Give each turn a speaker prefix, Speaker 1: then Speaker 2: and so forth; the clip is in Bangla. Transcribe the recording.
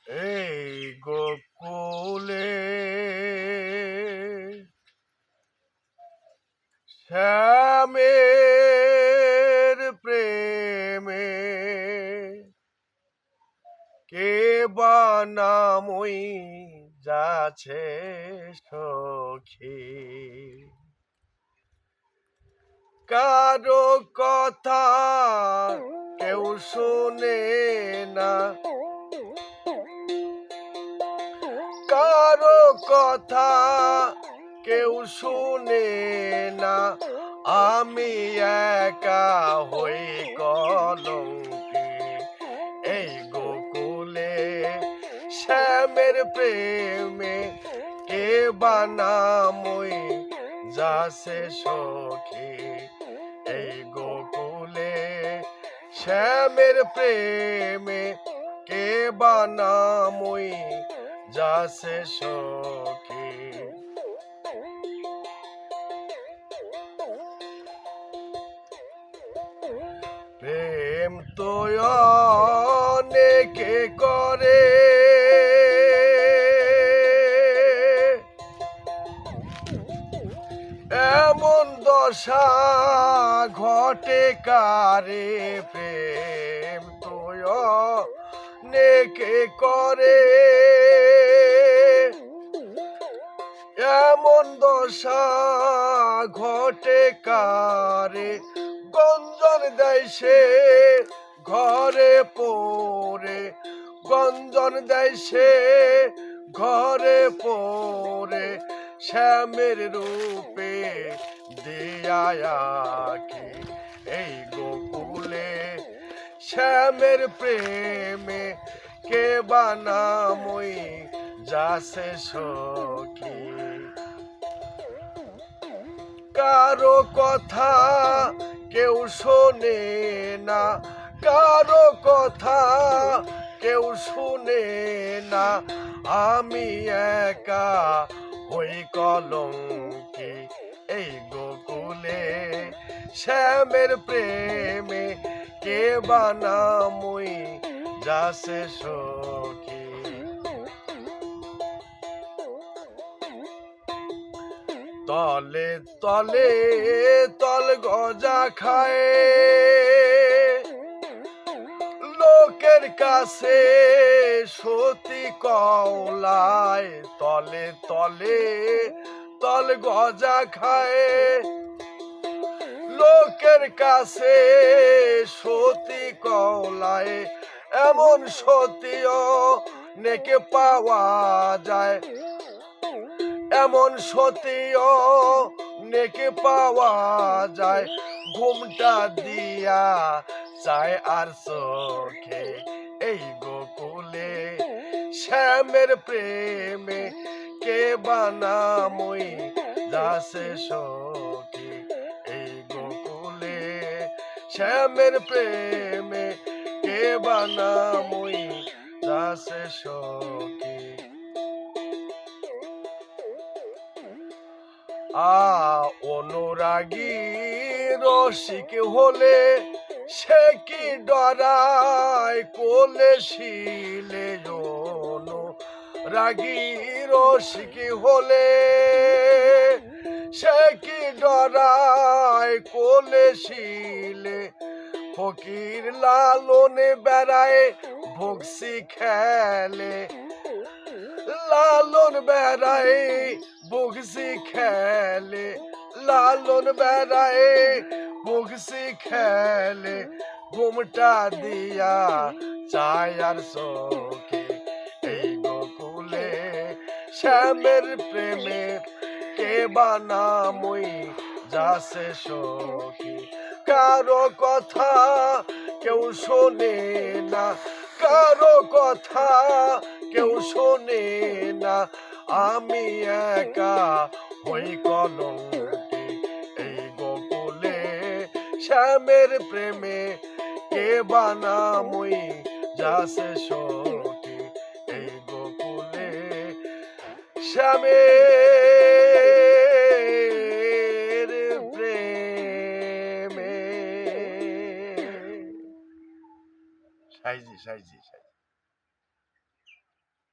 Speaker 1: এই গোকুলে শ্যামের প্রেমে কে বা নামই যাচ্ছে সখী, কারো কথা কেউ শোনে না, কারো কথা কেউ শুনে না, আমি একা হই কলঙ্কি। এই গোকুলে শ্যামের প্রেমে কে বা নামই যাচ্ছে সখী। এই গোকুলে শ্যামের প্রেমে কে বা নামই যাচ্ছে সখী। প্রেম তো অনেকে করে, এমন দশা ঘটে কারে। প্রেম তো অনেকে করে, এমন দশা ঘটে কারে। গঞ্জন দেয় সে ঘরে পড়ে, গঞ্জন দেয় সে ঘরে পড়ে, শ্যামের রূপে দিয়াকি। এই গোকুলে শ্যামের প্রেমে কে বা নামই যাচ্ছে সখী। কারো কথা কেউ শোনে না, কারো কথা কেউ শুনে না, আমি একা হই কলঙ্কি। এই গোকুলে শ্যামের প্রেমে কে বা নামই যাচ্ছে সখী। তলে তলে তল গজা খায়, লোকের কাছে সতী কওলায়। তলে তলে তল গজা খায়, লোকের কাছে সতী কওলায়। এমন সতীও নেকে পাওয়া যায়, এমন সতীও নেকে পাওয়া যায়। ঘুমটা দিয়া চায় আর চোখে। এই গোকুলে শ্যামের প্রেমে কে বা নামই যাচ্ছে সখী। এই গোকুলে শ্যামের প্রেমে কে বা নামই যাচ্ছে সখী। অনুরাগী রসিক হলে সে কি ডরায় কোলে শিলে। অনুরাগী রসিক হলে সে কি ডরায় কোলে শিলে। ফকির লালনে বেড়ায় ভক্সি খেলে, লালন বেড়ায় বগসি খেলে, লালন বেড়ায় বগসি খেলে। ঘুমটা দিয়া চায় আর চোখে। এই গোকুলে শ্যামের প্রেমে কে বা নামই যাচ্ছে সখী। কারো কথা কেউ শোনে না, কারো কথা কেউ শোনে না, আমি একা হই কলঙ্কি। এই গোকুলে শ্যামের প্রেমে কে বা নামই যাচ্ছে সখী। এই গোকুলে শ্যামের প্রেমে সাইজি সাইজি সাইজি।